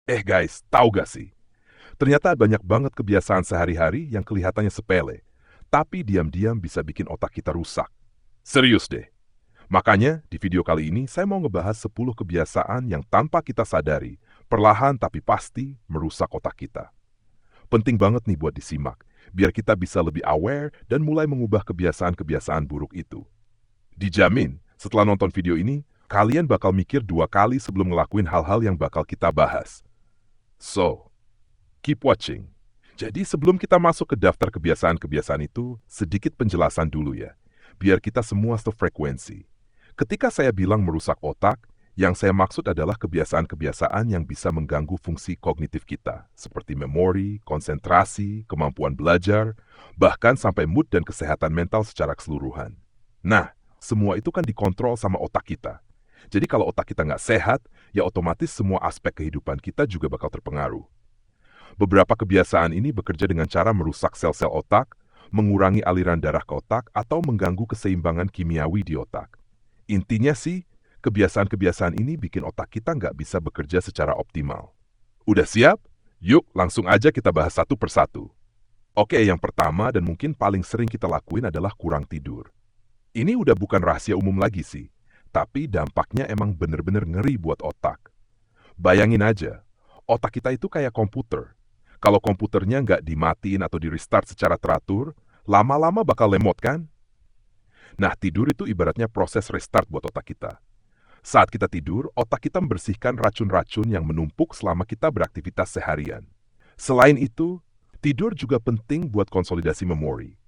Guys, tahu gak sih? Ternyata banyak banget kebiasaan sehari-hari yang kelihatannya sepele, tapi diam-diam bisa bikin otak kita rusak. Serius deh. Makanya di video kali ini saya mau ngebahas 10 kebiasaan yang tanpa kita sadari, perlahan tapi pasti merusak otak kita. Penting banget nih buat disimak, biar kita bisa lebih aware dan mulai mengubah kebiasaan-kebiasaan buruk itu. Dijamin, setelah nonton video ini, kalian bakal mikir 2 kali sebelum ngelakuin hal-hal yang bakal kita bahas. So, keep watching. Jadi sebelum kita masuk ke daftar kebiasaan-kebiasaan itu, sedikit penjelasan dulu ya, biar kita semua sefrekuensi. Ketika saya bilang merusak otak, yang saya maksud adalah kebiasaan-kebiasaan yang bisa mengganggu fungsi kognitif kita, seperti memori, konsentrasi, kemampuan belajar, bahkan sampai mood dan kesehatan mental secara keseluruhan. Nah, semua itu kan dikontrol sama otak kita. Jadi kalau otak kita nggak sehat, ya otomatis semua aspek kehidupan kita juga bakal terpengaruh. Beberapa kebiasaan ini bekerja dengan cara merusak sel-sel otak, mengurangi aliran darah ke otak, atau mengganggu keseimbangan kimiawi di otak. Intinya sih, kebiasaan-kebiasaan ini bikin otak kita nggak bisa bekerja secara optimal. Udah siap? Yuk langsung aja kita bahas satu persatu. Oke, yang pertama dan mungkin paling sering kita lakuin adalah kurang tidur. Ini udah bukan rahasia umum lagi sih, tapi dampaknya emang bener-bener ngeri buat otak. Bayangin aja, otak kita itu kayak komputer. Kalau komputernya nggak dimatiin atau di-restart secara teratur, lama-lama bakal lemot kan? Nah, tidur itu ibaratnya proses restart buat otak kita. Saat kita tidur, otak kita membersihkan racun-racun yang menumpuk selama kita beraktivitas seharian. Selain itu, tidur juga penting buat konsolidasi memori,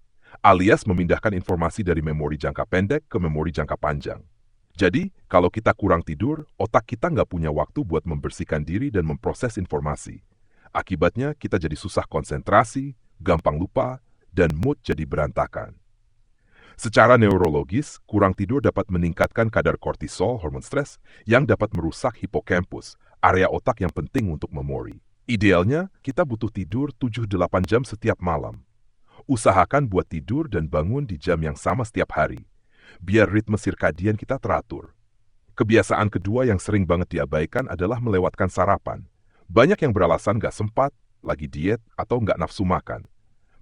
alias memindahkan informasi dari memori jangka pendek ke memori jangka panjang. Jadi, kalau kita kurang tidur, otak kita nggak punya waktu buat membersihkan diri dan memproses informasi. Akibatnya, kita jadi susah konsentrasi, gampang lupa, dan mood jadi berantakan. Secara neurologis, kurang tidur dapat meningkatkan kadar kortisol, hormon stres, yang dapat merusak hipokampus, area otak yang penting untuk memori. Idealnya, kita butuh tidur 7-8 jam setiap malam. Usahakan buat tidur dan bangun di jam yang sama setiap hari, biar ritme sirkadian kita teratur. Kebiasaan kedua yang sering banget diabaikan adalah melewatkan sarapan. Banyak yang beralasan nggak sempat, lagi diet, atau nggak nafsu makan.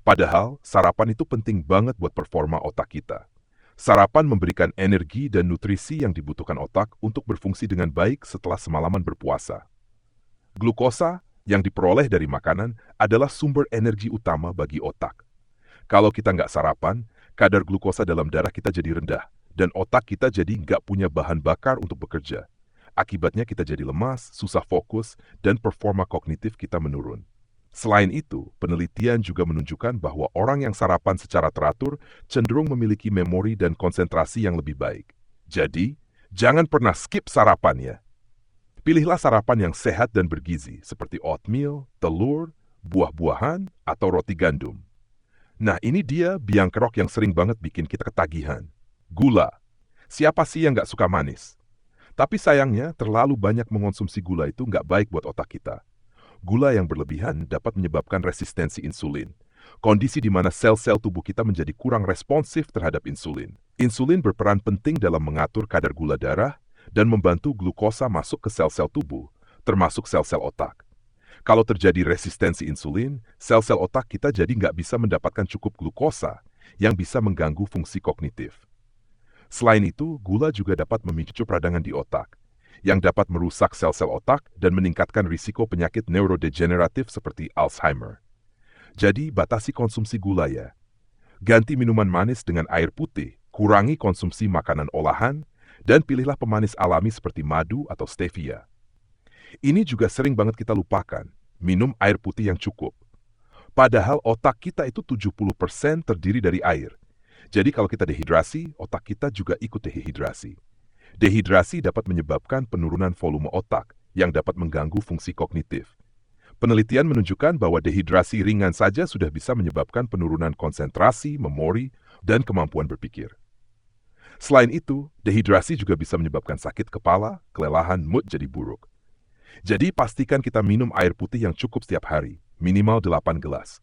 Padahal, sarapan itu penting banget buat performa otak kita. Sarapan memberikan energi dan nutrisi yang dibutuhkan otak untuk berfungsi dengan baik setelah semalaman berpuasa. Glukosa yang diperoleh dari makanan adalah sumber energi utama bagi otak. Kalau kita nggak sarapan, kadar glukosa dalam darah kita jadi rendah, dan otak kita jadi nggak punya bahan bakar untuk bekerja. Akibatnya kita jadi lemas, susah fokus, dan performa kognitif kita menurun. Selain itu, penelitian juga menunjukkan bahwa orang yang sarapan secara teratur cenderung memiliki memori dan konsentrasi yang lebih baik. Jadi, jangan pernah skip sarapan ya. Pilihlah sarapan yang sehat dan bergizi, seperti oatmeal, telur, buah-buahan, atau roti gandum. Nah, ini dia biang kerok yang sering banget bikin kita ketagihan. Gula. Siapa sih yang nggak suka manis? Tapi sayangnya, terlalu banyak mengonsumsi gula itu nggak baik buat otak kita. Gula yang berlebihan dapat menyebabkan resistensi insulin, kondisi di mana sel-sel tubuh kita menjadi kurang responsif terhadap insulin. Insulin berperan penting dalam mengatur kadar gula darah dan membantu glukosa masuk ke sel-sel tubuh, termasuk sel-sel otak. Kalau terjadi resistensi insulin, sel-sel otak kita jadi nggak bisa mendapatkan cukup glukosa yang bisa mengganggu fungsi kognitif. Selain itu, gula juga dapat memicu peradangan di otak, yang dapat merusak sel-sel otak dan meningkatkan risiko penyakit neurodegeneratif seperti Alzheimer. Jadi, batasi konsumsi gula ya. Ganti minuman manis dengan air putih, kurangi konsumsi makanan olahan, dan pilihlah pemanis alami seperti madu atau stevia. Ini juga sering banget kita lupakan, minum air putih yang cukup. Padahal otak kita itu 70% terdiri dari air. Jadi kalau kita dehidrasi, otak kita juga ikut dehidrasi. Dehidrasi dapat menyebabkan penurunan volume otak yang dapat mengganggu fungsi kognitif. Penelitian menunjukkan bahwa dehidrasi ringan saja sudah bisa menyebabkan penurunan konsentrasi, memori, dan kemampuan berpikir. Selain itu, dehidrasi juga bisa menyebabkan sakit kepala, kelelahan, mood jadi buruk. Jadi pastikan kita minum air putih yang cukup setiap hari, minimal 8 gelas.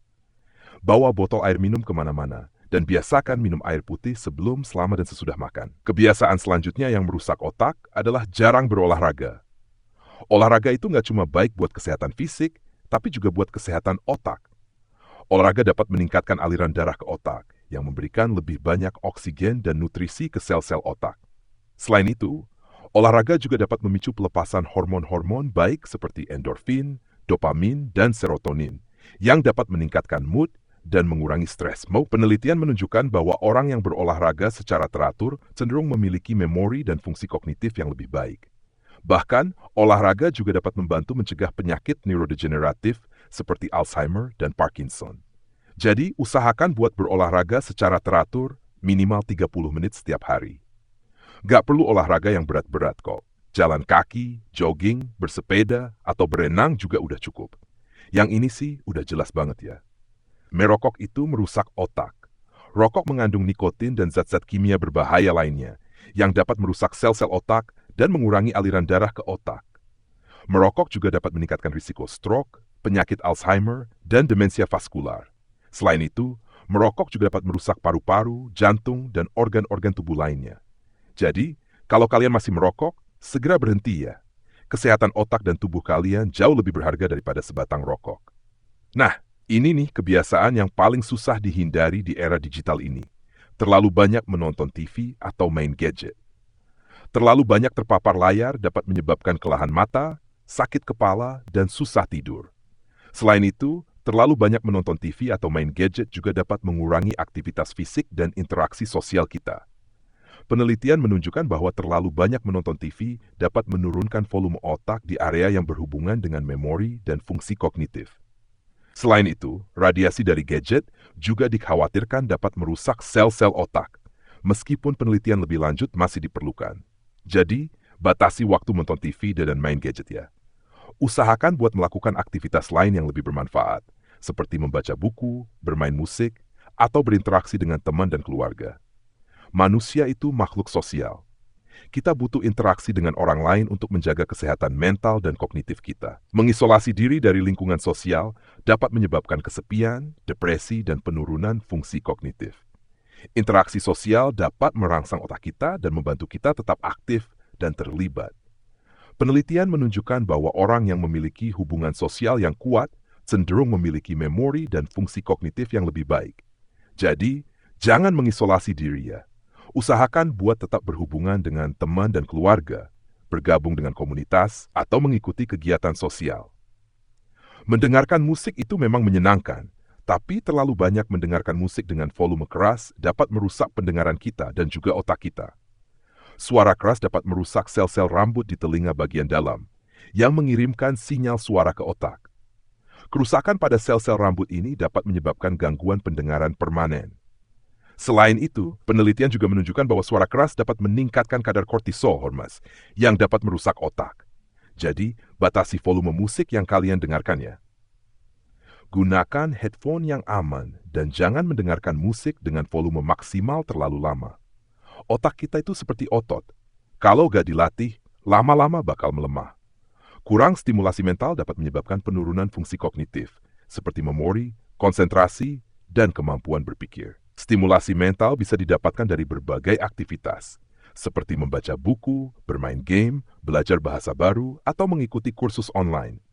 Bawa botol air minum kemana-mana, dan biasakan minum air putih sebelum, selama, dan sesudah makan. Kebiasaan selanjutnya yang merusak otak adalah jarang berolahraga. Olahraga itu nggak cuma baik buat kesehatan fisik, tapi juga buat kesehatan otak. Olahraga dapat meningkatkan aliran darah ke otak, yang memberikan lebih banyak oksigen dan nutrisi ke sel-sel otak. Selain itu, olahraga juga dapat memicu pelepasan hormon-hormon baik seperti endorfin, dopamin, dan serotonin, yang dapat meningkatkan mood dan mengurangi stres. Penelitian menunjukkan bahwa orang yang berolahraga secara teratur cenderung memiliki memori dan fungsi kognitif yang lebih baik. Bahkan, olahraga juga dapat membantu mencegah penyakit neurodegeneratif seperti Alzheimer dan Parkinson. Jadi, usahakan buat berolahraga secara teratur minimal 30 menit setiap hari. Gak perlu olahraga yang berat-berat kok. Jalan kaki, jogging, bersepeda, atau berenang juga udah cukup. Yang ini sih udah jelas banget ya. Merokok itu merusak otak. Rokok mengandung nikotin dan zat-zat kimia berbahaya lainnya yang dapat merusak sel-sel otak dan mengurangi aliran darah ke otak. Merokok juga dapat meningkatkan risiko stroke, penyakit Alzheimer, dan demensia vaskular. Selain itu, merokok juga dapat merusak paru-paru, jantung, dan organ-organ tubuh lainnya. Jadi, kalau kalian masih merokok, segera berhenti ya. Kesehatan otak dan tubuh kalian jauh lebih berharga daripada sebatang rokok. Nah, ini nih kebiasaan yang paling susah dihindari di era digital ini. Terlalu banyak menonton TV atau main gadget. Terlalu banyak terpapar layar dapat menyebabkan kelelahan mata, sakit kepala, dan susah tidur. Selain itu, terlalu banyak menonton TV atau main gadget juga dapat mengurangi aktivitas fisik dan interaksi sosial kita. Penelitian menunjukkan bahwa terlalu banyak menonton TV dapat menurunkan volume otak di area yang berhubungan dengan memori dan fungsi kognitif. Selain itu, radiasi dari gadget juga dikhawatirkan dapat merusak sel-sel otak, meskipun penelitian lebih lanjut masih diperlukan. Jadi, batasi waktu menonton TV dan main gadget ya. Usahakan buat melakukan aktivitas lain yang lebih bermanfaat, seperti membaca buku, bermain musik, atau berinteraksi dengan teman dan keluarga. Manusia itu makhluk sosial. Kita butuh interaksi dengan orang lain untuk menjaga kesehatan mental dan kognitif kita. Mengisolasi diri dari lingkungan sosial dapat menyebabkan kesepian, depresi, dan penurunan fungsi kognitif. Interaksi sosial dapat merangsang otak kita dan membantu kita tetap aktif dan terlibat. Penelitian menunjukkan bahwa orang yang memiliki hubungan sosial yang kuat cenderung memiliki memori dan fungsi kognitif yang lebih baik. Jadi, jangan mengisolasi diri ya. Usahakan buat tetap berhubungan dengan teman dan keluarga, bergabung dengan komunitas, atau mengikuti kegiatan sosial. Mendengarkan musik itu memang menyenangkan, tapi terlalu banyak mendengarkan musik dengan volume keras dapat merusak pendengaran kita dan juga otak kita. Suara keras dapat merusak sel-sel rambut di telinga bagian dalam, yang mengirimkan sinyal suara ke otak. Kerusakan pada sel-sel rambut ini dapat menyebabkan gangguan pendengaran permanen. Selain itu, penelitian juga menunjukkan bahwa suara keras dapat meningkatkan kadar kortisol hormas, yang dapat merusak otak. Jadi, batasi volume musik yang kalian dengarkan ya. Gunakan headphone yang aman dan jangan mendengarkan musik dengan volume maksimal terlalu lama. Otak kita itu seperti otot. Kalau gak dilatih, lama-lama bakal melemah. Kurang stimulasi mental dapat menyebabkan penurunan fungsi kognitif, seperti memori, konsentrasi, dan kemampuan berpikir. Stimulasi mental bisa didapatkan dari berbagai aktivitas, seperti membaca buku, bermain game, belajar bahasa baru, atau mengikuti kursus online.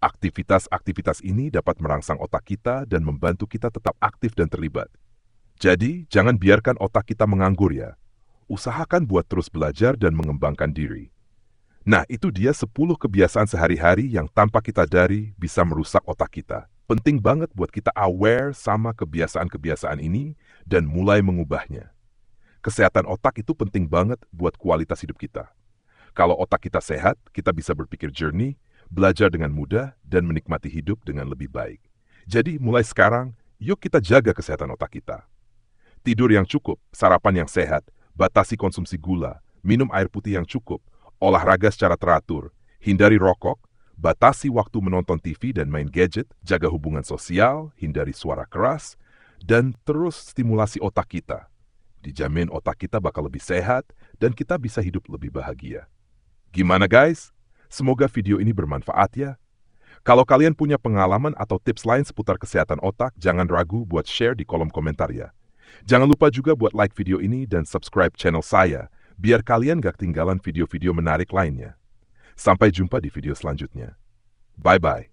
Aktivitas-aktivitas ini dapat merangsang otak kita dan membantu kita tetap aktif dan terlibat. Jadi, jangan biarkan otak kita menganggur ya. Usahakan buat terus belajar dan mengembangkan diri. Nah, itu dia 10 kebiasaan sehari-hari yang tanpa kita sadari bisa merusak otak kita. Penting banget buat kita aware sama kebiasaan-kebiasaan ini dan mulai mengubahnya. Kesehatan otak itu penting banget buat kualitas hidup kita. Kalau otak kita sehat, kita bisa berpikir jernih, belajar dengan mudah, dan menikmati hidup dengan lebih baik. Jadi, mulai sekarang, yuk kita jaga kesehatan otak kita. Tidur yang cukup, sarapan yang sehat, batasi konsumsi gula, minum air putih yang cukup, olahraga secara teratur, hindari rokok, batasi waktu menonton TV dan main gadget, jaga hubungan sosial, hindari suara keras, dan terus stimulasi otak kita. Dijamin otak kita bakal lebih sehat dan kita bisa hidup lebih bahagia. Gimana guys? Semoga video ini bermanfaat ya. Kalau kalian punya pengalaman atau tips lain seputar kesehatan otak, jangan ragu buat share di kolom komentar ya. Jangan lupa juga buat like video ini dan subscribe channel saya, biar kalian gak ketinggalan video-video menarik lainnya. Sampai jumpa di video selanjutnya. Bye-bye.